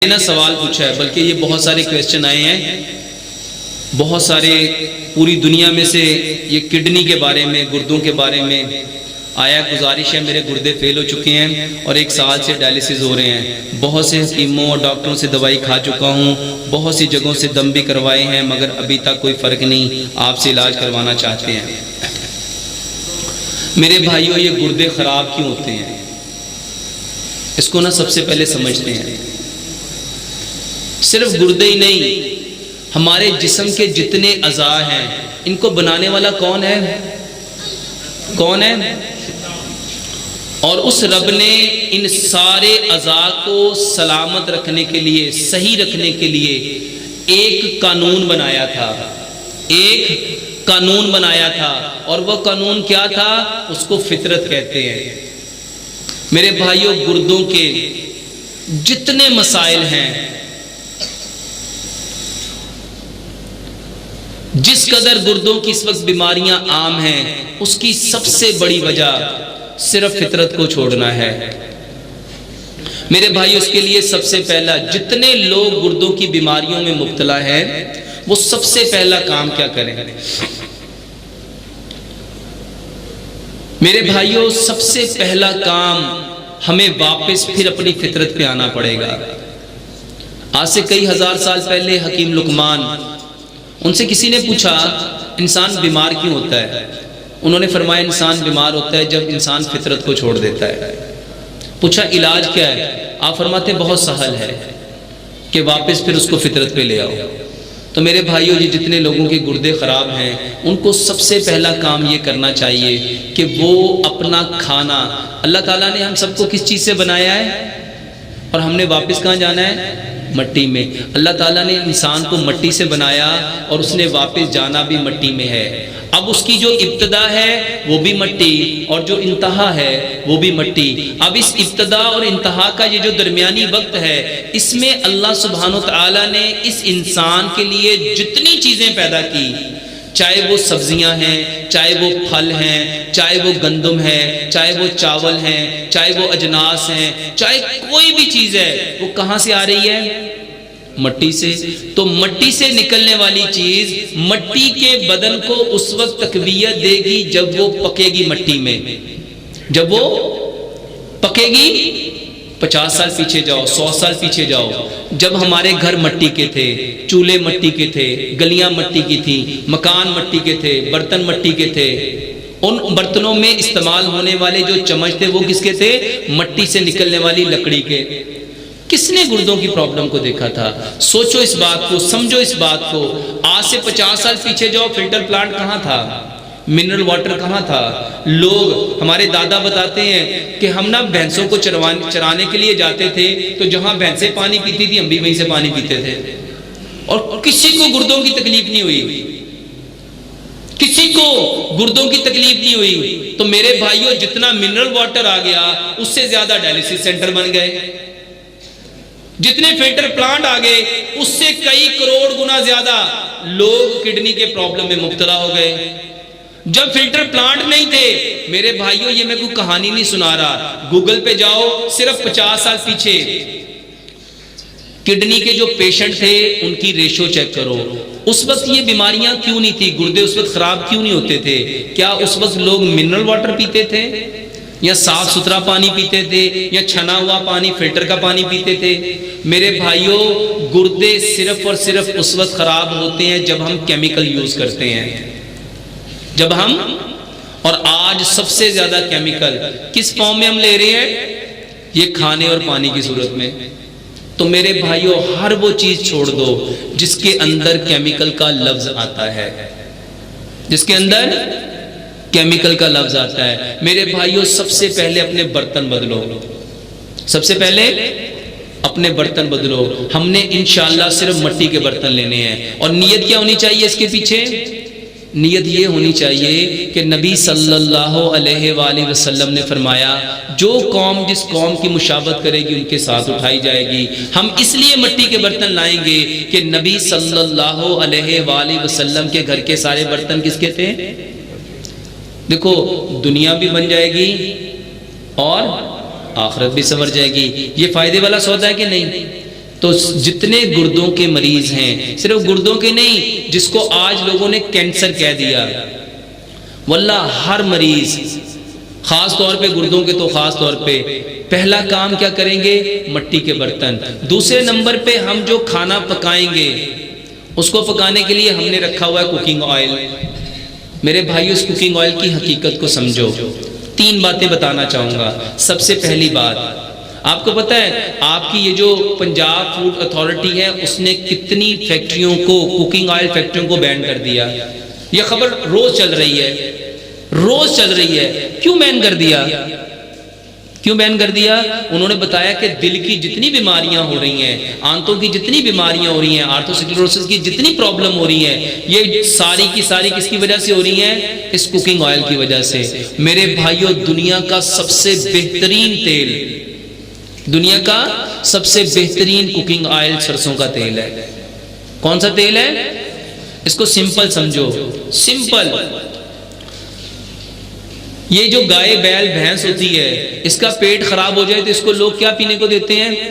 نہ سوال پوچھا ہے بلکہ یہ بہت سارے کویسچن آئے ہیں، بہت سارے پوری دنیا میں سے یہ کڈنی کے بارے میں، گردوں کے بارے میں آیا گزارش ہے۔ میرے گردے فیل ہو چکے ہیں اور 1 سال سے ڈائلیسس ہو رہے ہیں، بہت سے حکیموں اور ڈاکٹروں سے دوائی کھا چکا ہوں، بہت سی جگہوں سے دم بھی کروائے ہیں مگر ابھی تک کوئی فرق نہیں، آپ سے علاج کروانا چاہتے ہیں۔ میرے بھائیوں، یہ گردے خراب کیوں ہوتے ہیں اس کو سب سے پہلے سمجھتے ہیں۔ صرف گردے ہی نہیں، ہمارے جسم کے جتنے اعضاء ہیں ان کو بنانے والا کون ہے؟ کون ہے؟ اور اس رب نے ان سارے اعضاء کو سلامت رکھنے کے لیے، صحیح رکھنے کے لیے ایک قانون بنایا تھا، ایک قانون بنایا تھا، اور وہ قانون کیا تھا؟ اس کو فطرت کہتے ہیں۔ میرے بھائیوں، گردوں کے جتنے مسائل ہیں، جس قدر گردوں کی اس وقت بیماریاں عام ہیں، اس کی سب سے بڑی وجہ صرف فطرت کو چھوڑنا ہے۔ میرے بھائی، اس کے لیے سب سے پہلا، جتنے لوگ گردوں کی بیماریوں میں مبتلا ہیں وہ سب سے پہلا کام کیا کریں؟ میرے بھائیوں، سب سے پہلا کام ہمیں واپس پھر اپنی فطرت پہ آنا پڑے گا۔ آج سے کئی ہزار سال پہلے حکیم لقمان، ان سے کسی نے پوچھا انسان بیمار کیوں ہوتا ہے؟ انہوں نے فرمایا انسان بیمار ہوتا ہے جب انسان فطرت کو چھوڑ دیتا ہے۔ پوچھا علاج کیا ہے؟ آپ فرماتے بہت سہل ہے کہ واپس پھر اس کو فطرت پہ لے آؤ۔ تو میرے بھائیوں، یہ جتنے لوگوں کے گردے خراب ہیں ان کو سب سے پہلا کام یہ کرنا چاہیے کہ وہ اپنا کھانا، اللہ تعالیٰ نے ہم سب کو کس چیز سے بنایا ہے اور ہم نے واپس کہاں جانا ہے؟ مٹی میں۔ اللہ تعالیٰ نے انسان کو مٹی سے بنایا اور اس نے واپس جانا بھی مٹی میں ہے۔ اب اس کی جو ابتدا ہے وہ بھی مٹی اور جو انتہا ہے وہ بھی مٹی۔ اب اس ابتدا اور انتہا کا یہ جو درمیانی وقت ہے، اس میں اللہ سبحانہ و تعالیٰ نے اس انسان کے لیے جتنی چیزیں پیدا کی، چاہے وہ سبزیاں ہیں، چاہے وہ پھل ہیں، چاہے وہ گندم ہے، چاہے وہ چاول ہیں، چاہے وہ اجناس ہیں، چاہے کوئی بھی چیز ہے، وہ کہاں سے آ رہی ہے؟ مٹی سے۔ تو مٹی سے نکلنے والی چیز مٹی کے بدن کو اس وقت تقویت دے گی جب وہ پکے گی مٹی میں، جب وہ پکے گی۔ 50 سال پیچھے جاؤ، 100 سال پیچھے جاؤ، جب ہمارے گھر مٹی کے تھے، چولہے مٹی کے تھے، گلیاں مٹی کی تھیں، مکان مٹی کے تھے، برتن مٹی کے تھے، ان برتنوں میں استعمال ہونے والے جو چمچ تھے وہ کس کے تھے؟ مٹی سے نکلنے والی لکڑی کے۔ کس نے گردوں کی پرابلم کو دیکھا تھا؟ سوچو اس بات کو، سمجھو اس بات کو۔ آج سے 50 سال پیچھے جاؤ، فلٹر پلانٹ کہاں تھا؟ منرل واٹر کہاں تھا؟ لوگ، ہمارے دادا بتاتے ہیں کہ ہم بھینسوں کو چرانے کے لیے جاتے تھے تو جہاں بھینسیں پانی پیتی تھی ہم بھی وہیں سے پانی پیتے تھے، اور کسی کو گردوں کی تکلیف نہیں ہوئی، کسی کو گردوں کی تکلیف نہیں ہوئی۔ تو میرے بھائیوں، جتنا منرل واٹر آ گیا اس سے زیادہ ڈائلیسس سینٹر بن گئے، جتنے فلٹر پلانٹ آ گئے اس سے کئی کروڑ گنا زیادہ لوگ کڈنی کے پرابلم میں مبتلا ہو گئے۔ جب فلٹر پلانٹ نہیں تھے میرے بھائیوں، یہ میں کوئی کہانی نہیں سنا رہا، گوگل پہ جاؤ، صرف 50 سال پیچھے کڈنی کے جو پیشنٹ تھے ان کی ریشو چیک کرو۔ اس وقت یہ بیماریاں کیوں نہیں تھی؟ گردے اس وقت خراب کیوں نہیں ہوتے تھے؟ کیا اس وقت لوگ منرل واٹر پیتے تھے یا صاف ستھرا پانی پیتے تھے یا چھنا ہوا پانی، فلٹر کا پانی پیتے تھے؟ میرے بھائیوں، گردے صرف اور صرف اس وقت خراب ہوتے ہیں جب ہم کیمیکل یوز کرتے ہیں، جب ہم، اور آج سب سے زیادہ کیمیکل کس فارم میں ہم لے رہے ہیں؟ یہ کھانے اور پانی کی صورت میں۔ تو میرے بھائیوں، ہر وہ چیز چھوڑ دو جس کے اندر کیمیکل کا لفظ آتا ہے، جس کے اندر کیمیکل کا لفظ آتا ہے۔ میرے بھائیوں، سب سے پہلے اپنے برتن بدلو، سب سے پہلے اپنے برتن بدلو۔ ہم نے انشاءاللہ صرف مٹی کے برتن لینے ہیں، اور نیت کیا ہونی چاہیے اس کے پیچھے؟ نیت یہ ہونی چاہیے کہ نبی صلی اللہ علیہ وآلہ وسلم نے فرمایا جو قوم جس قوم کی مشابہت کرے گی ان کے ساتھ اٹھائی جائے گی۔ ہم اس لیے مٹی کے برتن لائیں گے کہ نبی صلی اللہ علیہ وآلہ وسلم کے گھر کے سارے برتن کس کے تھے؟ دیکھو، دنیا بھی بن جائے گی اور آخرت بھی سنور جائے گی۔ یہ فائدے والا سودا ہے کہ نہیں؟ تو جتنے گردوں کے مریض ہیں، صرف گردوں کے نہیں، جس کو آج لوگوں نے کینسر کہہ دیا، واللہ ہر مریض، خاص طور پہ گردوں کے تو خاص طور پہ، پہلا کام کیا کریں گے؟ مٹی کے برتن۔ دوسرے نمبر پہ ہم جو کھانا پکائیں گے، اس کو پکانے کے لیے ہم نے رکھا ہوا ہے کوکنگ آئل۔ میرے بھائیو، اس کوکنگ آئل کی حقیقت کو سمجھو۔ 3 باتیں بتانا چاہوں گا۔ سب سے پہلی بات، آپ کو پتہ ہے آپ کی یہ جو پنجاب فوڈ اتھارٹی ہے، اس نے کتنی فیکٹریوں کو، کوکنگ آئل فیکٹریوں کو بین کر دیا۔ یہ خبر روز چل رہی ہے، روز چل رہی ہے۔ کیوں بین کر دیا؟ کیوں بین کر دیا؟ انہوں نے بتایا کہ دل کی جتنی بیماریاں ہو رہی ہیں، آنتوں کی جتنی بیماریاں ہو رہی ہیں، آرتھروسکلیروسس کی جتنی پرابلم ہو رہی ہیں، یہ ساری کی ساری کس کی وجہ سے ہو رہی ہیں؟ اس کوکنگ آئل کی وجہ سے۔ میرے بھائیو، دنیا کا سب سے بہترین تیل، دنیا کا سب سے بہترین کوکنگ آئل سرسوں کا تیل ہے۔ کون سا تیل ہے؟ اس کو سمپل سمجھو، سمپل۔ یہ جو گائے بیل بھینس ہوتی ہے، اس کا پیٹ خراب ہو جائے تو اس کو لوگ کیا پینے کو دیتے ہیں؟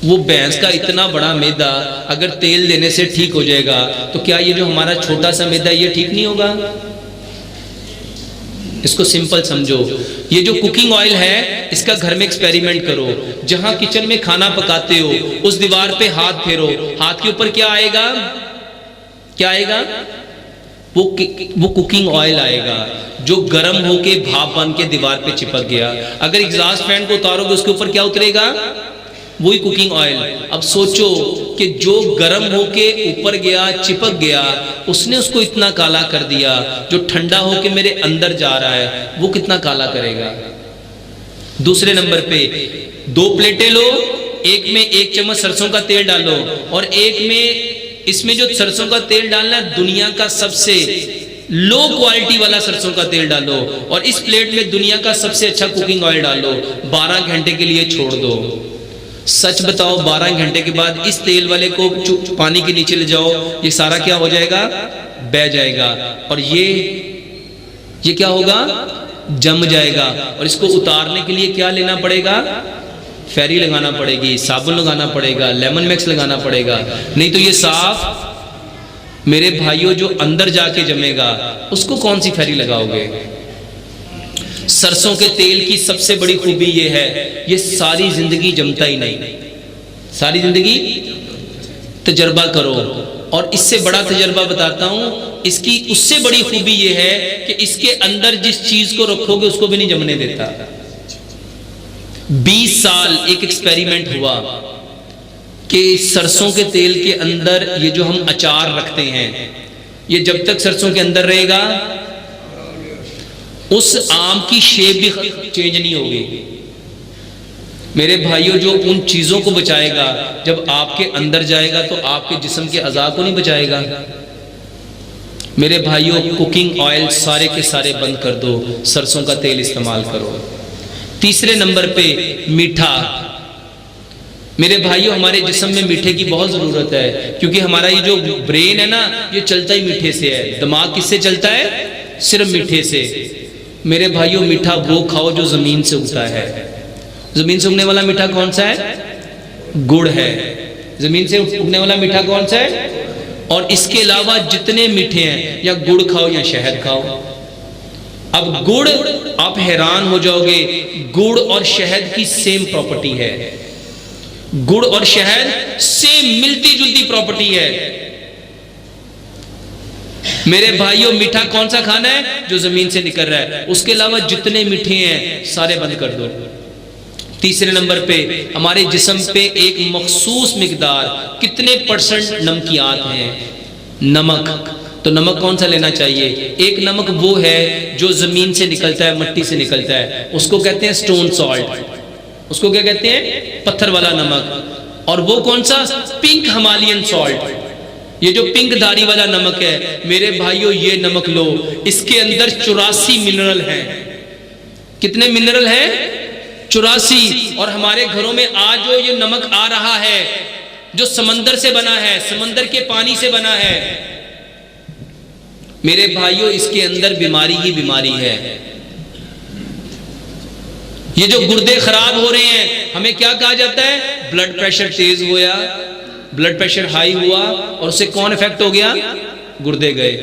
وہ بھینس کا اتنا بڑا میدا اگر تیل دینے سے ٹھیک ہو جائے گا تو کیا یہ جو ہمارا چھوٹا سا میدا یہ ٹھیک نہیں ہوگا؟ اس کو سمپل سمجھو۔ یہ جو کوکنگ آئل ہے، اس کا گھر میں ایکسپیریمنٹ کرو۔ جہاں کچن میں کھانا پکاتے ہو، اس دیوار پہ ہاتھ پھیرو، ہاتھ کے اوپر کیا آئے گا؟ کیا آئے گا؟ وہ کوکنگ آئل آئے گا جو گرم ہو کے بھاپ بن کے دیوار پہ چپک گیا۔ اگر ایگزاسٹ فین کو اتارو گے، اس کے اوپر کیا اترے گا؟ وہی کوکنگ آئل۔ اب سوچو کہ جو گرم ہو کے اوپر گیا، چپک گیا، اس نے اس کو اتنا کالا کر دیا، جو ٹھنڈا ہو کے میرے اندر جا رہا ہے وہ کتنا کالا کرے گا؟ دوسرے نمبر پہ 2 پلیٹیں لو، ایک میں 1 چمچ سرسوں کا تیل ڈالو، اور ایک میں، اس میں جو سرسوں کا تیل ڈالنا ہے دنیا کا سب سے لو کوالٹی والا سرسوں کا تیل ڈالو، اور اس پلیٹ میں دنیا کا سب سے اچھا کوکنگ آئل ڈالو، 12 گھنٹے کے لیے چھوڑ دو۔ سچ بتاؤ، 12 گھنٹے کے بعد اس تیل والے کو پانی کے نیچے لے جاؤ، یہ سارا کیا ہو جائے گا؟ بہہ جائے گا، اور یہ کیا ہوگا؟ جم جائے گا۔ اور اس کو اتارنے کے لیے کیا لینا پڑے گا؟ فیری لگانا پڑے گی، صابن لگانا پڑے گا، لیمن میکس لگانا پڑے گا، نہیں تو یہ صاف۔ میرے بھائیوں، جو اندر جا کے جمے گا اس کو کون سی فیری لگاؤ گے؟ سرسوں کے تیل کی سب سے بڑی خوبی یہ ہے، یہ ساری زندگی جمتا ہی نہیں، ساری زندگی۔ تجربہ کرو، اور اس سے بڑا تجربہ بتاتا ہوں، اس کی اس سے بڑی خوبی یہ ہے کہ اس کے اندر جس چیز کو رکھو گے اس کو بھی نہیں جمنے دیتا۔ 20 سال ایک ایکسپیریمنٹ ہوا کہ سرسوں کے تیل کے اندر یہ جو ہم اچار رکھتے ہیں، یہ جب تک سرسوں کے اندر رہے گا اس آم کی شیپ بھی چینج نہیں ہوگی۔ میرے بھائیوں، جو ان چیزوں کو بچائے گا جب آپ کے اندر جائے گا تو آپ کے جسم کے اعضاء کو نہیں بچائے گا۔ میرے بھائیوں، کوکنگ آئل سارے کے سارے بند کر دو، سرسوں کا تیل استعمال کرو۔ تیسرے نمبر پہ میٹھا۔ میرے بھائیوں، ہمارے جسم میں میٹھے کی بہت ضرورت ہے، کیونکہ ہمارا یہ جو برین ہے نا، یہ چلتا ہی میٹھے سے ہے۔ دماغ کس سے چلتا ہے؟ صرف میٹھے سے۔ میرے بھائیوں، میٹھا وہ کھاؤ جو زمین سے اگتا ہے۔ زمین سے اگنے والا میٹھا کون سا ہے؟ گڑ ہے۔ زمین سے اگنے والا میٹھا کون سا ہے؟ اور اس کے علاوہ جتنے میٹھے ہیں، یا گڑ کھاؤ یا شہد کھاؤ۔ اب گڑ، آپ حیران ہو جاؤ گے، گڑ اور شہد کی سیم پراپرٹی ہے۔ گڑ اور شہد سیم ملتی جلتی پراپرٹی ہے۔ میرے بھائیوں، میٹھا کون سا کھانا ہے؟ جو زمین سے نکل رہا ہے۔ اس کے علاوہ جتنے میٹھے ہیں سارے بند کر دو۔ تیسرے نمبر پہ ہمارے جسم پہ ایک مخصوص مقدار، کتنے % نمکیات ہیں؟ نمک۔ تو نمک کون سا لینا چاہیے؟ ایک نمک وہ ہے جو زمین سے نکلتا ہے، مٹی سے نکلتا ہے، اس کو کہتے ہیں سٹون سالٹ۔ اس کو کیا کہتے ہیں؟ پتھر والا نمک۔ اور وہ کون سا؟ Pink Himalayan salt. یہ جو پنک دھاری والا نمک ہے، میرے بھائیوں یہ نمک لو، اس کے اندر 84 منرل ہیں۔ کتنے منرل ہیں؟ 84۔ اور ہمارے گھروں میں آج جو یہ نمک آ رہا ہے، جو سمندر سے بنا ہے، سمندر کے پانی سے بنا ہے، میرے بھائیوں اس کے اندر بیماری ہی بیماری ہے۔ یہ جو گردے خراب ہو رہے ہیں ہمیں کیا کہا جاتا ہے؟ بلڈ پریشر تیز ہوا، بلڈ پریشر ہائی ہوا اور اس سے کون افیکٹ ہو گیا؟ گردے گئے۔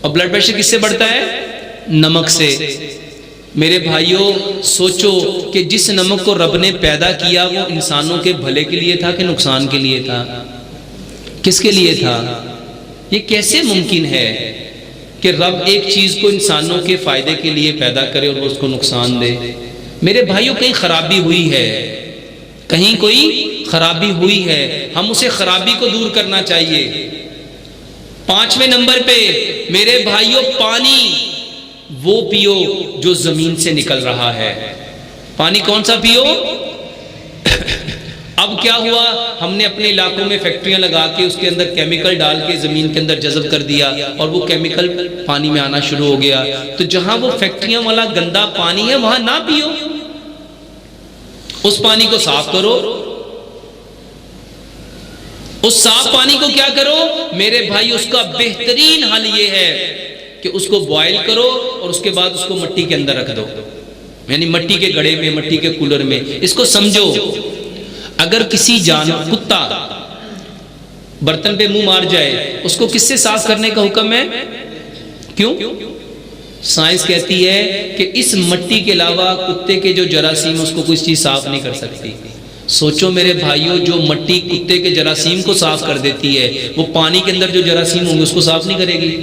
اور بلڈ پریشر کس سے بڑھتا ہے؟ نمک سے۔ میرے بھائیوں سوچو کہ جس نمک کو رب نے پیدا کیا وہ انسانوں کے بھلے کے لیے تھا کہ نقصان کے لیے تھا؟ کس کے لیے تھا؟ یہ کیسے ممکن ہے کہ رب ایک چیز کو انسانوں کے فائدے کے لیے پیدا کرے اور وہ اس کو نقصان دے؟ میرے بھائیوں کہیں خرابی ہوئی ہے، کہیں کوئی خرابی ہوئی ہے، ہم اسے خرابی کو دور کرنا چاہیے۔ 5ویں نمبر پہ میرے بھائیوں پانی وہ پیو جو زمین سے نکل رہا ہے۔ پانی کون سا پیو؟ اب کیا ہوا؟ ہم نے اپنے علاقوں میں فیکٹریاں لگا کے اس کے اندر کیمیکل ڈال کے زمین کے اندر جذب کر دیا اور وہ کیمیکل پانی میں آنا شروع ہو گیا۔ تو جہاں وہ فیکٹریاں والا گندا پانی ہے وہاں نہ پیو، اس پانی کو صاف کرو۔ اس صاف پانی کو کیا کرو میرے بھائی؟ اس کا بہترین حل یہ ہے کہ اس کو بوائل کرو اور اس کے بعد اس کو مٹی کے اندر رکھ دو، یعنی مٹی کے گڑھے میں، مٹی کے کولر میں۔ اس کو سمجھو، اگر کسی جانور کتا برتن پہ منہ مار جائے اس کو کس سے صاف کرنے کا حکم ہے؟ کیوں؟ سائنس کہتی ہے کہ اس مٹی کے علاوہ کتے کے جو جراثیم اس کو کوئی چیز صاف نہیں کر سکتی۔ سوچو میرے بھائیوں، جو مٹی کتے کے جراثیم کو صاف کر دیتی ہے وہ پانی کے اندر جو جراثیم ہوں گے اس کو صاف نہیں کرے گی؟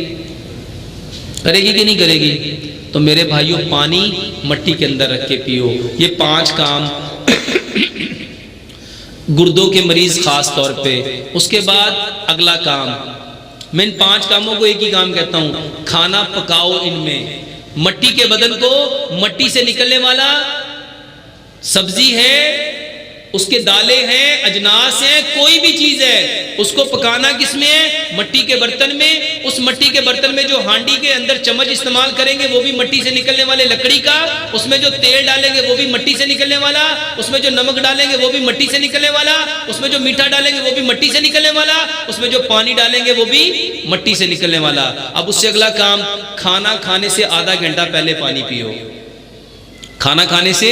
کرے گی کہ نہیں کرے گی؟ تو میرے بھائیوں پانی مٹی کے اندر رکھ کے پیو۔ یہ 5 کام گردوں کے مریض خاص طور پہ۔ اس کے بعد اگلا کام، میں ان 5 کاموں کو ایک ہی کام کہتا ہوں، کھانا پکاؤ ان میں۔ مٹی کے بدن کو مٹی سے نکلنے والا سبزی ہے، اس کے دالیں ہیں، اجناس ہیں، کوئی بھی چیز ہے، اس کو پکانا کس میں ہے؟ مٹی کے برتن میں۔ اس مٹی کے برتن میں جو ہانڈی کے اندر چمچ استعمال کریں گے وہ بھی مٹی سے نکلنے والے لکڑی کا، اس میں جو تیل ڈالیں گے وہ بھی مٹی سے نکلنے والا، اس میں جو نمک ڈالیں گے وہ بھی مٹی سے نکلنے والا، اس میں جو میٹھا ڈالیں گے وہ بھی مٹی سے نکلنے والا، اس میں جو پانی ڈالیں گے وہ بھی مٹی سے نکلنے والا۔ اب اس سے اگلا کام، کھانا کھانے سے آدھا گھنٹہ پہلے پانی پیو۔ کھانا کھانے سے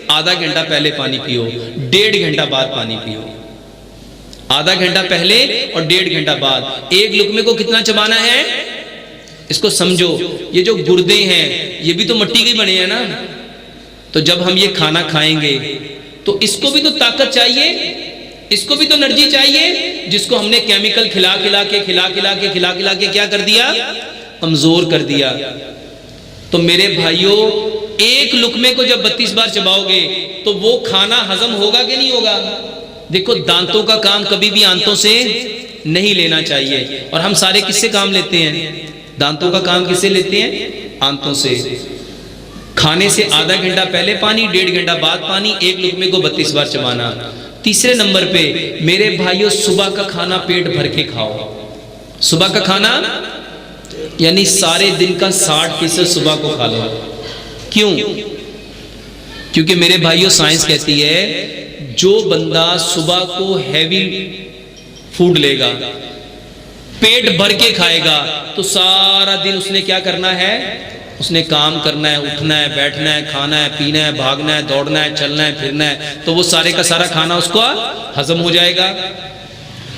آدھا گھنٹہ پہلے پانی پیو، 1.5 گھنٹہ بعد پانی پیو۔ آدھا گھنٹہ پہلے اور 1.5 گھنٹہ بعد۔ ایک لقمے کو کتنا چبانا ہے؟ اس کو سمجھو، یہ جو گردے ہیں یہ بھی تو مٹی کے بنے ہیں نا، تو جب ہم یہ کھانا کھائیں گے تو اس کو بھی تو طاقت چاہیے، اس کو بھی تو انرجی چاہیے، جس کو ہم نے کیمیکل کھلا کھلا کے کیا کر دیا؟ کمزور کر دیا۔ تو میرے بھائیوں ایک لقمے کو جب 32 بار چباؤ گے تو وہ کھانا ہضم ہوگا کہ نہیں ہوگا؟ دیکھو دانتوں کا کام کبھی بھی آنتوں سے نہیں لینا چاہیے، اور ہم سارے کس سے کام لیتے ہیں؟ دانتوں کا کام کس سے لیتے ہیں؟ آنتوں سے۔ کھانے سے آدھا گھنٹہ پہلے پانی، 1.5 گھنٹہ بعد پانی، ایک لقمے کو 32 بار چبانا۔ تیسرے نمبر پہ میرے بھائیوں صبح کا کھانا پیٹ بھر کے کھاؤ۔ صبح کا کھانا یعنی سارے دن کا 60% صبح کو کھا لو۔ کیوں؟ کیونکہ میرے بھائیوں سائنس کہتی ہے جو بندہ صبح کو ہیوی فوڈ لے گا، پیٹ بھر کے کھائے گا، تو سارا دن اس نے کیا کرنا ہے؟ اس نے کام کرنا ہے، اٹھنا ہے، بیٹھنا ہے، کھانا ہے، پینا ہے، بھاگنا ہے، دوڑنا ہے، چلنا ہے، پھرنا ہے، تو وہ سارے کا سارا کھانا اس کو ہضم ہو جائے گا۔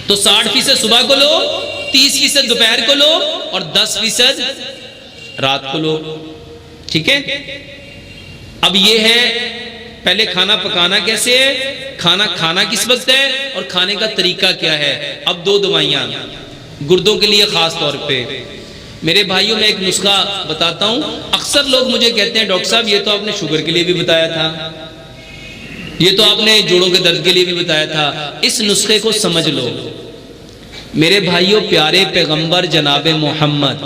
تو 60% صبح کو لو، 30% دوپہر کو لو اور 10% رات کو لو۔ ٹھیک ہے؟ اب یہ ہے پہلے کھانا پکانا کیسے ہے، کھانا کھانا کس وقت ہے اور کھانے کا طریقہ کیا ہے۔ اب 2 دوائیاں گردوں کے لیے خاص طور پہ۔ میرے بھائیوں میں ایک نسخہ بتاتا ہوں، اکثر لوگ مجھے کہتے ہیں ڈاکٹر صاحب یہ تو آپ نے شوگر کے لیے بھی بتایا تھا، یہ تو آپ نے جوڑوں کے درد کے لیے بھی بتایا تھا۔ اس نسخے کو سمجھ لو میرے بھائیوں، پیارے پیغمبر جناب محمد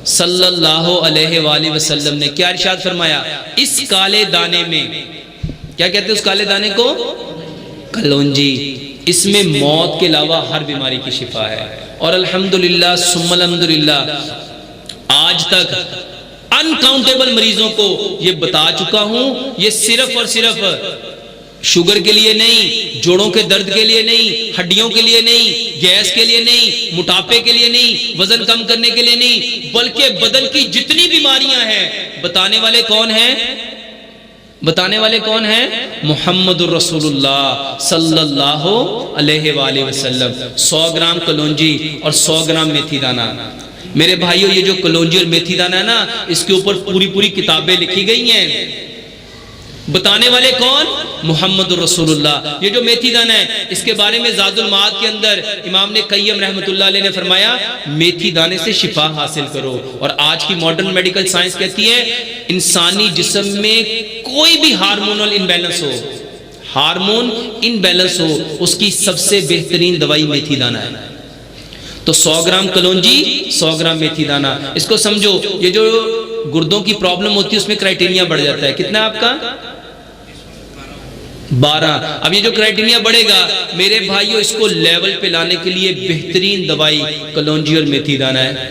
صلی اللہ علیہ وآلہ وسلم نے کیا ارشاد فرمایا؟ اس کالے دانے میں، کیا کہتے ہیں اس کالے دانے کو؟ کلونجی۔ اس میں موت کے علاوہ ہر بیماری کی شفا ہے، اور الحمدللہ ثم الحمدللہ آج تک انکاؤنٹیبل مریضوں کو یہ بتا چکا ہوں۔ یہ صرف اور صرف شوگر کے لیے نہیں، جوڑوں کے درد کے لیے نہیں، ہڈیوں کے لیے نہیں، گیس کے لیے نہیں، موٹاپے کے لیے نہیں، وزن کم کرنے کے لیے نہیں، بلکہ بدن کی جتنی بیماریاں ہیں، بتانے والے کون ہیں؟ بتانے والے کون ہیں؟ محمد الرسول اللہ صلی اللہ علیہ وآلہ وسلم۔ 100 گرام کلونجی اور 100 گرام میتھی دانہ۔ میرے بھائیوں یہ جو کلونجی اور میتھی دانہ ہے نا، اس کے اوپر پوری کتابیں لکھی گئی ہیں۔ بتانے والے کون؟ محمد الرسول اللہ۔ یہ جو میتھی دانہ ہے اس کے بارے میں زاد المعاد کے اندر امام نے قیم رحمۃ اللہ علیہ نے فرمایا میتھی دانے سے شفا حاصل کرو۔ اور آج کی ماڈرن میڈیکل سائنس کہتی ہے انسانی جسم میں کوئی بھی ہارمونل انبیلنس ہو، ہارمون انبیلنس ہو، اس کی سب سے بہترین دوائی میتھی دانہ ہے۔ تو 100 گرام کلونجی، 100 گرام میتھی دانہ۔ اس کو سمجھو، یہ جو گردوں کی پرابلم ہوتی ہے اس میں کرائٹینیا بڑھ جاتا ہے۔ کتنا آپ کا؟ 12۔ اب یہ جو کرائٹینیا بڑھے گا میرے بھائیوں، اس کو لیول پہ لانے کے لیے بہترین دوائی کلونجی اور میتھی دانہ ہے۔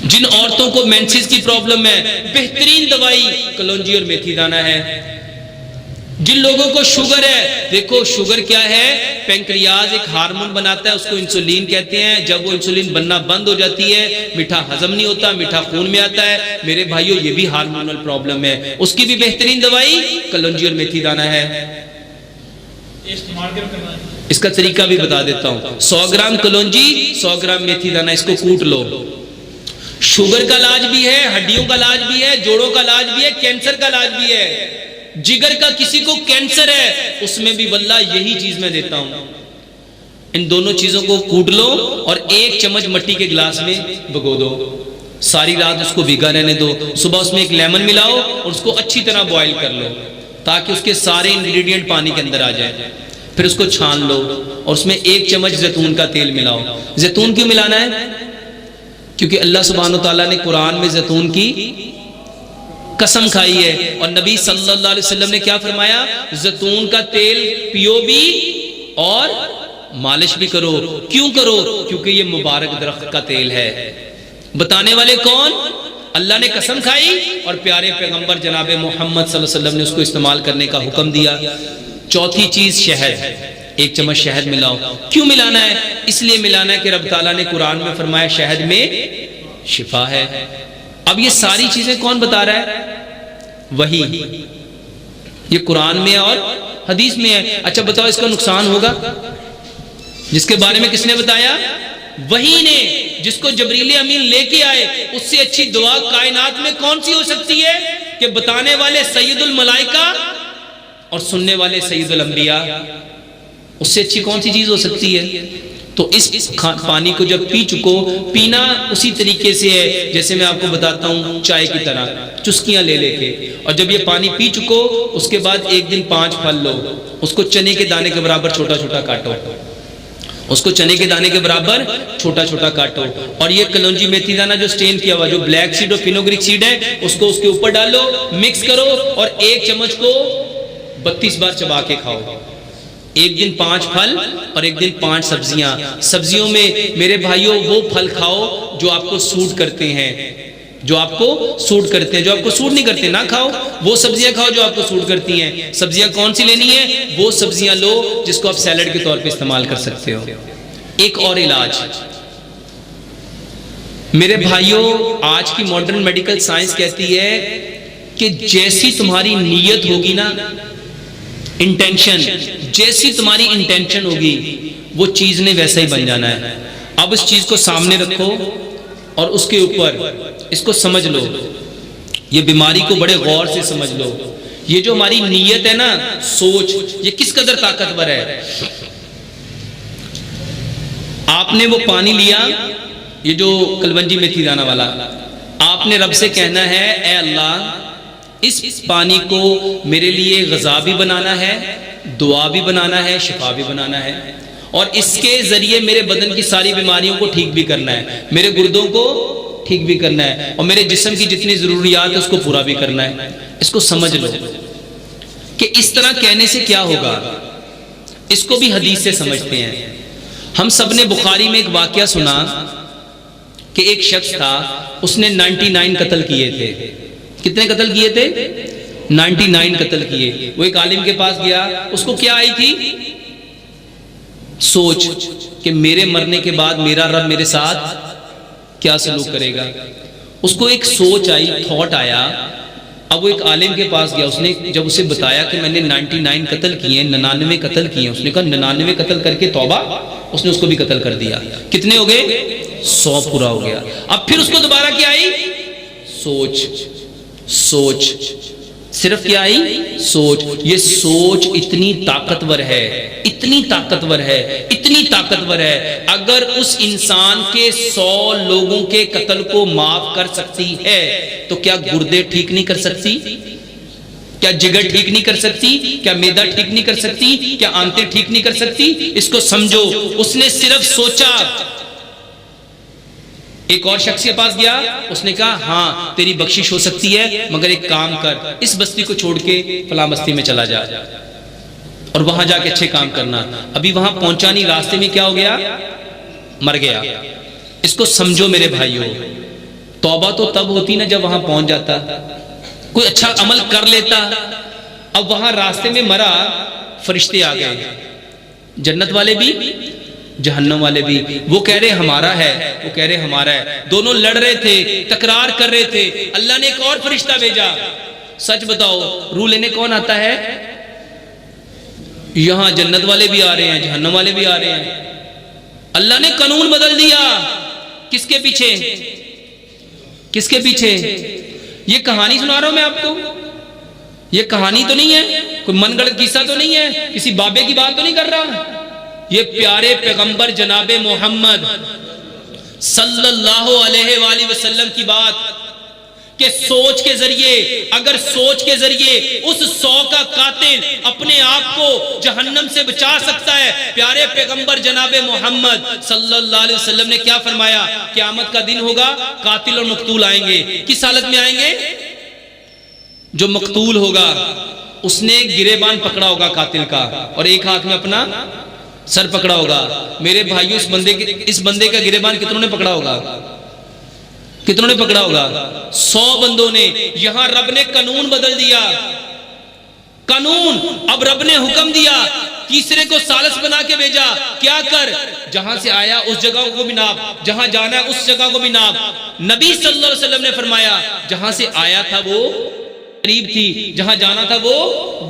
جن عورتوں کو مینسز کی پرابلم ہے بہترین دوائی کلونجی اور میتھی دانہ ہے۔ جن لوگوں کو شوگر ہے، دیکھو شوگر کیا ہے، پینکریاز ایک ہارمون بناتا ہے، اس کو انسولین کہتے ہیں۔ جب وہ انسولین بننا بند ہو جاتی ہے میٹھا ہضم نہیں ہوتا، میٹھا خون میں آتا ہے۔ میرے بھائیوں یہ بھی ہارمونل پرابلم ہے، اس کی بھی بہترین دوائی کلونجی اور میتھی دانہ ہے۔ اس کا طریقہ بھی بتا دیتا ہوں۔ 100 گرام کلونجی، 100 گرام میتھی دانہ، اس کو کوٹ لو۔ شوگر کا علاج بھی ہے، ہڈیوں کا علاج بھی ہے، جوڑوں کا علاج بھی ہے، کینسر کا علاج بھی ہے۔ جگر کا کسی کو کینسر ہے اس میں بھی واللہ یہی چیز میں دیتا ہوں۔ ان دونوں چیزوں کو کوٹ لو اور 1 چمچ مٹی کے گلاس میں بھگو دو، ساری رات اس کو بھیگا رہنے دو۔ صبح اس میں 1 لیمن ملاؤ اور اس کو اچھی طرح بوائل کر لو تاکہ اس کے سارے انگریڈینٹ پانی کے اندر آ جائیں۔ پھر اس کو چھان لو اور اس میں 1 چمچ زیتون کا تیل ملاؤ۔ زیتون کیوں ملانا ہے؟ کیونکہ اللہ سبحانہ وتعالیٰ نے قرآن میں زیتون کی قسم کھائی ہے، اور نبی صلی اللہ علیہ وسلم نے کیا فرمایا؟ زیتون کا تیل پیو بھی اور مالش بھی کرو۔ کیوں کرو؟ کیونکہ یہ مبارک درخت کا تیل ہے۔ بتانے والے کون؟ اللہ نے قسم کھائی اور پیارے پیغمبر جناب محمد صلی اللہ علیہ وسلم نے اس کو استعمال کرنے کا حکم دیا۔ چوتھی چیز شہد، 1 چمچ شہد ملاؤ۔ کیوں ملانا ہے؟ اس لیے ملانا ہے کہ رب تعالیٰ نے قرآن میں فرمایا شہد میں شفا ہے۔ اب یہ ساری چیزیں کون بتا رہا ہے؟ وہی، یہ قرآن میں اور حدیث میں ہے۔ اچھا بتاؤ اس کا نقصان ہوگا؟ جس کے بارے میں کس نے بتایا؟ وہی نے، جس کو جبریل امین لے کے آئے۔ اس سے اچھی دعا کائنات میں کون سی ہو سکتی ہے کہ بتانے والے سید الملائکہ اور سننے والے سید الانبیاء؟ اس سے اچھی کون سی چیز ہو سکتی ہے؟ تو اس پانی کو جب پی چکو، پینا اسی طریقے سے ہے جیسے میں آپ کو بتاتا ہوں چائے کی طرح، چسکیاں لے لے کے۔ اور جب یہ پانی پی چکو اس کے بعد 1 دن 5 پھل لو، اس کو چنے کے دانے کے برابر چھوٹا چھوٹا کاٹو، اس کو چنے کے دانے کے برابر چھوٹا چھوٹا کاٹو، اور یہ کلونجی میتھی دانہ جو سٹین کیا ہوا، جو بلیک سیڈ اور فینوگریک سیڈ ہے، اس کو اس کے اوپر ڈالو، مکس کرو اور 1 چمچ کو 32 بار چبا کے کھاؤ۔ 1 دن 5 پھل اور 1 دن 5 سبزیاں۔ سبزیوں میں میرے بھائیوں وہ پھل کھاؤ جو آپ کو سوٹ کرتے ہیں، جو آپ کو سوٹ کرتے ہیں۔ جو آپ کو سوٹ نہیں کرتے نہ کھاؤ، وہ سبزیاں کھاؤ جو آپ کو سوٹ کرتی ہیں۔ سبزیاں کون سی لینی ہیں؟ وہ سبزیاں لو جس کو آپ سیلڈ کے طور پہ استعمال کر سکتے ہو۔ ایک اور علاج میرے بھائیوں، آج کی ماڈرن میڈیکل سائنس کہتی ہے کہ جیسی تمہاری نیت ہوگی نا، انٹینشن، جیسی تمہاری انٹینشن ہوگی وہ چیز نے ویسا ہی بن جانا ہے۔ اب اس چیز کو سامنے رکھو اور اس کے اوپر اس کو سمجھ لو، یہ بیماری کو بڑے غور سے سمجھ لو۔ یہ جو ہماری نیت ہے نا، سوچ، یہ کس قدر طاقتور ہے۔ آپ نے وہ پانی لیا، یہ جو کلونجی میتھی دانہ والا، آپ نے رب سے کہنا ہے اے اللہ اس پانی کو میرے لیے غذا بھی بنانا ہے، دعا بھی بنانا ہے، شفا بھی بنانا ہے، اور اس کے ذریعے میرے بدن کی ساری بیماریوں کو ٹھیک بھی کرنا ہے، میرے گردوں کو ٹھیک بھی کرنا ہے، اور میرے جسم کی جتنی ضروریات ہے اس کو پورا بھی کرنا ہے۔ اس کو سمجھ لو کہ اس طرح کہنے سے کیا ہوگا۔ اس کو بھی حدیث سے سمجھتے ہیں۔ ہم سب نے بخاری میں ایک واقعہ سنا کہ ایک شخص تھا، اس نے 99 قتل کیے تھے۔ کتنے قتل کیے تھے؟ 99 قتل کیے۔ وہ ایک عالم کے پاس گیا، اس کو کیا آئی تھی؟ سوچ کہ میرے مرنے کے بعد میرا رب میرے ساتھ کیا سلوک کرے گا۔ اس کو ایک سوچ آئی، تھاٹ آیا، اب وہ ایک عالم کے پاس گیا، اس نے جب اسے بتایا کہ میں نے 99 قتل کیے ہیں، 99 قتل کیے ہیں، اس نے کہا 99 قتل کر کے توبہ، اس نے اس کو بھی قتل کر دیا۔ کتنے ہو گئے؟ 100 پورا ہو گیا۔ اب پھر اس کو دوبارہ کیا آئی؟ سوچ۔ صرف کیا آئی؟ سوچ۔ یہ سوچ اتنی طاقتور ہے، اتنی طاقتور ہے، اتنی طاقتور ہے، اگر اس انسان کے 100 لوگوں کے قتل کو معاف کر سکتی ہے تو کیا گردے ٹھیک نہیں کر سکتی؟ کیا جگر ٹھیک نہیں کر سکتی؟ کیا میدا ٹھیک نہیں کر سکتی؟ کیا آنتیں ٹھیک نہیں کر سکتی؟ اس کو سمجھو، اس نے صرف سوچا۔ ایک اور شخص کے پاس گیا، اس نے کہا ہاں تیری بخشش ہو سکتی ہے، مگر ایک کام کر، اس بستی کو چھوڑ کے فلاں بستی میں چلا جا اور وہاں جا کے اچھے کام کرنا۔ ابھی وہاں پہنچا نہیں، راستے میں کیا ہو گیا؟ مر گیا۔ اس کو سمجھو میرے بھائیوں، توبہ تو تب ہوتی نا جب وہاں پہنچ جاتا، کوئی اچھا عمل کر لیتا۔ اب وہاں راستے میں مرا، فرشتے آ گئے، جنت والے بھی جہنم والے بھی، وہ کہہ رہے ہمارا ہے، وہ کہہ رہے ہمارا ہے، دونوں لڑ رہے تھے، تکرار کر رہے تھے۔ اللہ نے ایک اور فرشتہ بھیجا۔ سچ بتاؤ روح لینے کون آتا ہے؟ یہاں جنت والے بھی آ رہے ہیں، جہنم والے بھی آ رہے ہیں۔ اللہ نے قانون بدل دیا۔ کس کے پیچھے؟ کس کے پیچھے؟ یہ کہانی سنا رہا ہوں میں آپ کو، یہ کہانی تو نہیں ہے، کوئی من گڑھ قصہ تو نہیں ہے، کسی بابے کی بات تو نہیں کر رہا، یہ پیارے پیغمبر جناب محمد صلی اللہ علیہ وآلہ وسلم کی بات، کہ سوچ کے ذریعے، اگر سوچ کے ذریعے اس 100 کا قاتل اپنے آپ کو جہنم سے بچا سکتا ہے۔ پیارے پیغمبر جناب محمد صلی اللہ علیہ وسلم نے کیا فرمایا؟ قیامت کا دن ہوگا، قاتل اور مقتول آئیں گے۔ کس حالت میں آئیں گے؟ جو مقتول ہوگا اس نے گریبان پکڑا ہوگا قاتل کا، اور ایک ہاتھ میں اپنا سر پکڑا ہوگا۔ میرے بھائیو اس بندے کا گریبان کتنوں نے پکڑا ہوگا؟ کتنوں نے پکڑا ہوگا؟ 100 بندوں نے۔ یہاں رب نے قانون بدل دیا، قانون۔ اب رب نے حکم دیا، تیسرے کو ثالث بنا کے بھیجا، کیا کر؟ جہاں سے آیا اس جگہ کو بھی ناپ، جہاں جانا ہے اس جگہ کو بھی ناپ۔ نبی صلی اللہ علیہ وسلم نے فرمایا جہاں سے آیا تھا وہ قریب تھی، جہاں جانا تھا وہ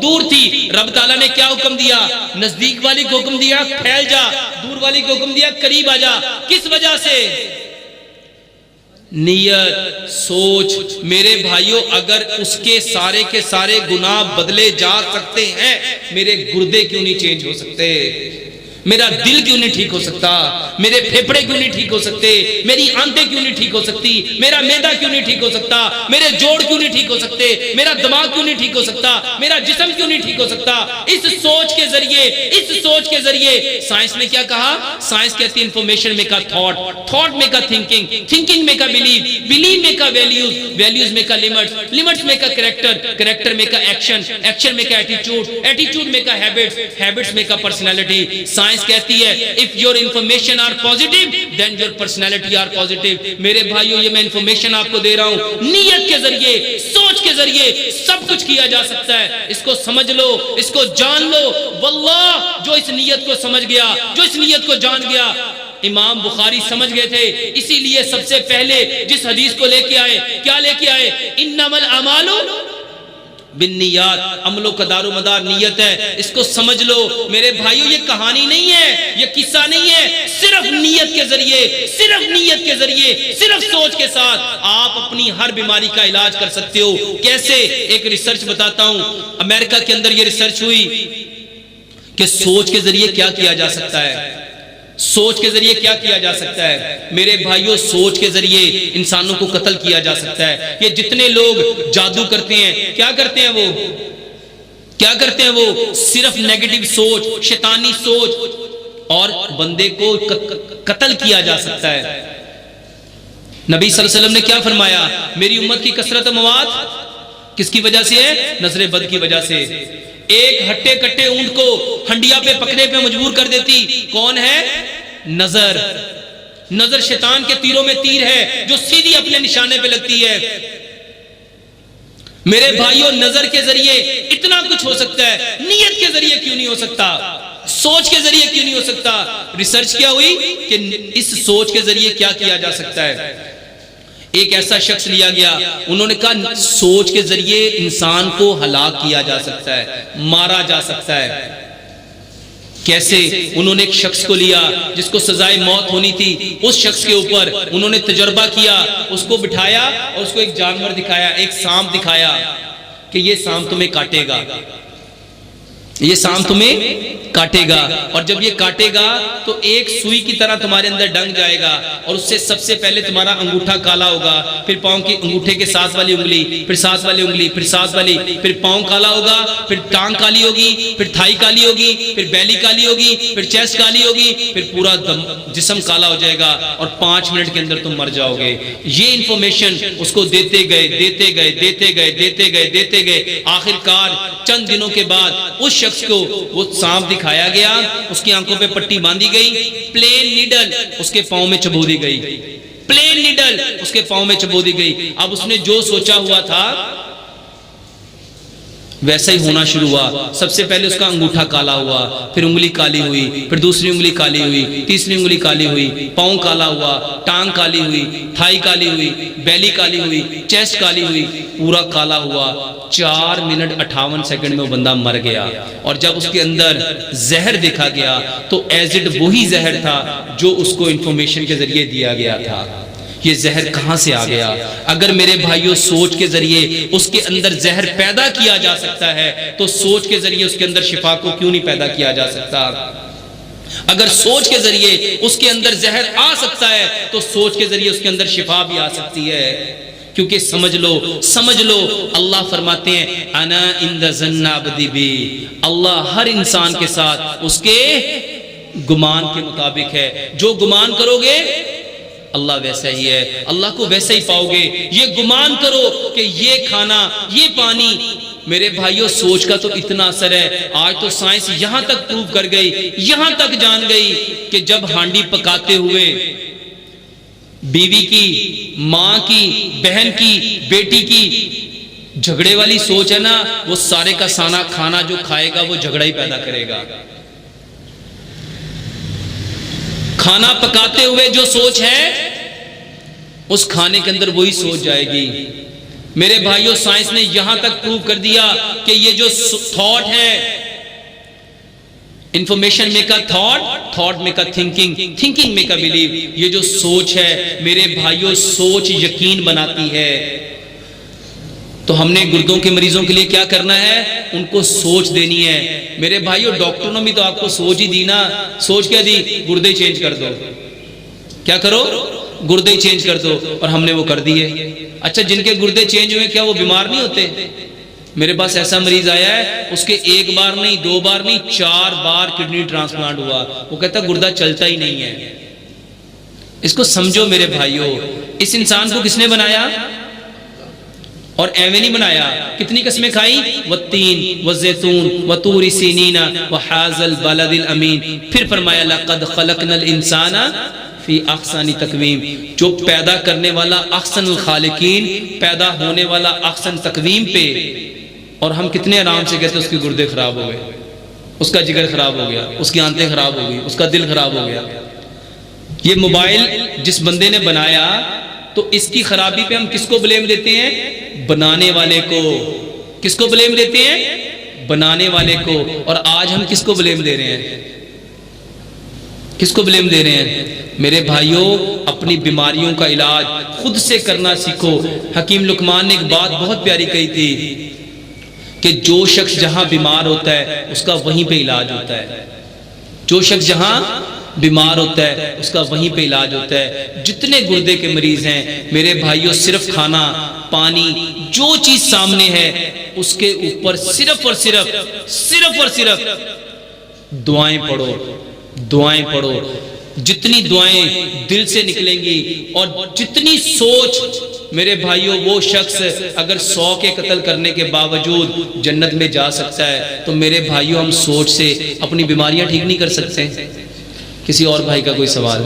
دور تھی۔ رب تعالیٰ نے کیا حکم دیا؟ نزدیک والی کو حکم دیا پھیل جا، دور والی کو حکم دیا قریب آ جا۔ کس وجہ سے؟ نیت، سوچ۔ میرے بھائیوں اگر اس کے سارے گناہ بدلے جا سکتے ہیں، میرے گردے کیوں نہیں چینج ہو سکتے؟ میرا دل کیوں نہیں ٹھیک ہو سکتا؟ میرے پھیپھڑے کیوں نہیں ٹھیک ہو سکتے؟ میری آنتیں کیوں نہیں ٹھیک ہو سکتی؟ میرا معدہ کیوں نہیں ٹھیک ہو سکتا؟ میرے جوڑ کیوں نہیں ٹھیک ہو سکتے؟ میرا دماغ کیوں نہیں ٹھیک ہو سکتا؟ میرا جسم کیوں نہیں ٹھیک ہو سکتا؟ اس سوچ کے ذریعے سائنس نے کیا کہا؟ سائنس کہتی ہے information make a thought, thought make a thinking, thinking make a blue, blue make a values, values make a limits, limits make a character, character make a action, action make a attitude, attitude make a habits, habits make a personality. Science کہتی ہے if your information are positive then your personality are positive۔ میرے بھائیوں یہ میں information آپ کو دے رہا ہوں، نیت کے ذریعے، سوچ کے ذریعے سب کچھ کیا جا سکتا ہے۔ اس کو سمجھ لو، اس کو جان لو۔ واللہ جو اس نیت کو سمجھ گیا، جو اس نیت کو جان گیا، امام بخاری سمجھ گئے تھے، اسی لیے سب سے پہلے جس حدیث کو لے کے آئے، کیا لے کے آئے؟ انما الاعمال بالنیات، عملوں کا دار و مدار نیت ہے۔ اس کو سمجھ لو میرے بھائیو، یہ کہانی نہیں ہے، یہ قصہ نہیں ہے، صرف نیت کے ذریعے، صرف نیت کے ذریعے، صرف سوچ کے ساتھ آپ اپنی ہر بیماری کا علاج کر سکتے ہو۔ کیسے؟ ایک ریسرچ بتاتا ہوں، امریکہ کے اندر یہ ریسرچ ہوئی کہ سوچ کے ذریعے کیا کیا جا سکتا ہے، سوچ کے ذریعے کیا کیا جا سکتا ہے۔ میرے بھائیوں سوچ کے ذریعے انسانوں کو قتل کیا جا سکتا ہے۔ یہ جتنے لوگ جادو کرتے ہیں، کیا کرتے ہیں وہ؟ کیا کرتے ہیں وہ؟ صرف نیگیٹو سوچ، شیطانی سوچ، اور بندے کو قتل کیا جا سکتا ہے۔ نبی صلی اللہ علیہ وسلم نے کیا فرمایا؟ میری امت کی کثرت مواد کس کی وجہ سے ہے؟ نظر بد کی وجہ سے۔ ایک ہٹے کٹے اونٹ کو ہنڈیا پہ پکنے پہ مجبور کر دیتی، کون ہے؟ نظر۔ نظر شیطان کے تیروں میں تیر ہے جو سیدھی اپنے نشانے پہ لگتی ہے۔ میرے بھائیوں نظر کے ذریعے اتنا کچھ ہو سکتا ہے، نیت کے ذریعے کیوں نہیں ہو سکتا؟ سوچ کے ذریعے کیوں نہیں ہو سکتا؟ ریسرچ کیا ہوئی کہ اس سوچ کے ذریعے کیا کیا جا سکتا ہے۔ ایک ایسا شخص لیا گیا، انہوں نے کہا سوچ کے ذریعے انسان کو ہلاک کیا جا سکتا ہے، مارا جا سکتا ہے۔ کیسے؟ انہوں نے ایک شخص کو لیا جس کو سزائے موت ہونی تھی، اس شخص کے اوپر انہوں نے تجربہ کیا، اس کو بٹھایا اور اس کو ایک جانور دکھایا، ایک سانپ دکھایا کہ یہ سانپ تمہیں کاٹے گا، یہ سانپ تمہیں کاٹے گا، اور جب یہ کاٹے گا تو ایک سوئی کی طرح تمہارے اندر ڈنگ جائے گا، اور اس سے سب سے پہلے تمہارا انگوٹھا کالا ہوگا، پھر پاؤں کی انگوٹھے کے ساتھ والی انگلی، پھر ساتھ والی انگلی، پھر ساتھ والی، پھر پاؤں کالا ہوگا، پھر ٹانگ کالی ہوگی، پھر تھائی کالی ہوگی، پھر بیلی کالی ہوگی، پھر چیسٹ کالی ہوگی، پھر پورا جسم کالا ہو جائے گا، اور 5 منٹ کے اندر تم مر جاؤ گے۔ یہ انفارمیشن اس کو دیتے گئے دیتے گئے دیتے گئے دیتے گئے دیتے گئے، آخر کار چند دنوں کے بعد اس شخص کو وہ سانپ دکھایا گیا، اس کی آنکھوں پہ پٹی باندھی گئی، پلین نیڈل اس کے پاؤں میں چبو دی گئی، پلین نیڈل اس کے پاؤں میں چبو دی گئی۔ اب اس نے جو سوچا ہوا تھا ویسا ہی ہونا شروع ہوا۔ سب سے پہلے اس کا انگوٹھا کالا ہوا، پھر انگلی کالی ہوئی، پھر دوسری انگلی کالی ہوئی، تیسری انگلی کالی ہوئی، پاؤں کالا ہوا، ٹانگ کالی ہوئی، تھائی کالی ہوئی، بیلی کالی ہوئی، چیسٹ کالی ہوئی، پورا کالا ہوا۔ 4 منٹ 58 سیکنڈ میں وہ بندہ مر گیا۔ اور جب اس کے اندر زہر دیکھا گیا تو ایز اٹ وہی زہر تھا جو اس کو انفارمیشن کے ذریعے دیا گیا تھا۔ یہ زہر کہاں سے آ گیا؟ اگر میرے بھائیوں سوچ کے ذریعے اس کے اندر زہر پیدا کیا جا سکتا ہے تو سوچ کے ذریعے اس کے اندر شفا کو کیوں نہیں پیدا کیا جا سکتا؟ اگر سوچ کے ذریعے اس کے اندر زہر آ سکتا ہے تو سوچ کے ذریعے اس کے اندر شفا بھی آ سکتی ہے۔ کیونکہ سمجھ لو اللہ فرماتے ہیں انا عند ظن عبدی بی، اللہ ہر انسان کے ساتھ اس کے گمان کے مطابق ہے۔ جو گمان کرو گے اللہ ویسا ہی ہے، اللہ کو ویسا ہی پاؤ گے۔ یہ گمان کرو کہ یہ کھانا، یہ پانی، میرے بھائیوں سوچ کا تو اتنا اثر ہے۔ آج تو سائنس یہاں تک پروو کر گئی، یہاں تک جان گئی کہ جب ہانڈی پکاتے ہوئے بیوی کی، ماں کی، بہن کی، بیٹی کی جھگڑے والی سوچ ہے نا، وہ سارے کا سارا کھانا جو کھائے گا وہ جھگڑا ہی پیدا کرے گا۔ کھانا پکاتے ہوئے جو سوچ ہے اس کھانے کے اندر وہی سوچ جائے گی۔ میرے بھائیوں سائنس نے یہاں تک پروو کر دیا کہ یہ جو تھاٹ ہے، information make a thought, thought make a thinking, thinking make a blue. یہ جو سوچ ہے میرے بھائیوں، سوچ یقین بناتی ہے۔ تو ہم نے گردوں کے مریضوں کے لیے کیا کرنا ہے؟ ان کو سوچ دینی ہے۔ میرے بھائیوں ڈاکٹروں نے بھی تو آپ کو سوچ ہی دی نا۔ سوچ کیا دی؟ گردے چینج کر دو۔ کیا کرو؟ گردے چینج کر دو، اور ہم نے وہ کر دیے۔ اچھا جن کے گردے چینج ہوئے کیا وہ بیمار نہیں ہوتے؟ میرے پاس ایسا مریض آیا ہے، اس کے 1 بار نہیں، 2 بار نہیں، 4 بار کڈنی ٹرانسپلانٹ ہوا۔ وہ کہتا گردہ چلتا ہی نہیں ہے۔ اس کو سمجھو میرے بھائیوں، اس انسان کو کس نے بنایا؟ اور ایویں نہیں بنایا۔ کتنی قسمیں کھائی؟ والتین والزیتون وطور سینین وحاذا البلد الامین۔ پھر فرمایا لقد خلقنا الانسان فی احسن تقویم۔ جو پیدا کرنے والا احسن الخالقین، پیدا ہونے والا احسن تقویم پہ، اور ہم کتنے آرام سے کہتے ہیں اس کے گردے خراب ہو گئے، اس کا جگر خراب ہو گیا، اس کی آنتیں خراب ہو گئی، اس کا دل خراب ہو گیا۔ یہ موبائل جس بندے نے بنایا تو اس کی خرابی پہ ہم کس کو بلیم دیتے ہیں؟ بنانے والے کو۔ کس کو بلیم دیتے ہیں؟ بنانے والے کو۔ اور آج ہم کس کو بلیم دے رہے ہیں؟ کس کو بلیم دے رہے ہیں؟ میرے بھائیوں اپنی بیماریوں کا علاج خود سے کرنا سیکھو۔ حکیم لقمان نے ایک بات بہت پیاری کہی تھی کہ جو شخص جہاں بیمار ہوتا ہے اس کا وہیں پہ علاج ہوتا ہے۔ جو شخص جہاں بیمار ہوتا ہے اس کا وہیں پہ علاج ہوتا ہے۔ جتنے گردے کے مریض ہیں میرے بھائیوں، صرف کھانا، پانی، جو چیز سامنے ہے اس کے اوپر صرف اور صرف دعائیں پڑھو، دعائیں پڑھو۔ جتنی دعائیں دل سے نکلیں گی اور جتنی سوچ، میرے بھائیوں وہ شخص اگر 100 کے قتل کرنے کے باوجود جنت میں جا سکتا ہے تو میرے بھائیوں ہم سوچ سے اپنی بیماریاں ٹھیک نہیں کر سکتے؟ کسی اور بھائی کا کوئی سوال؟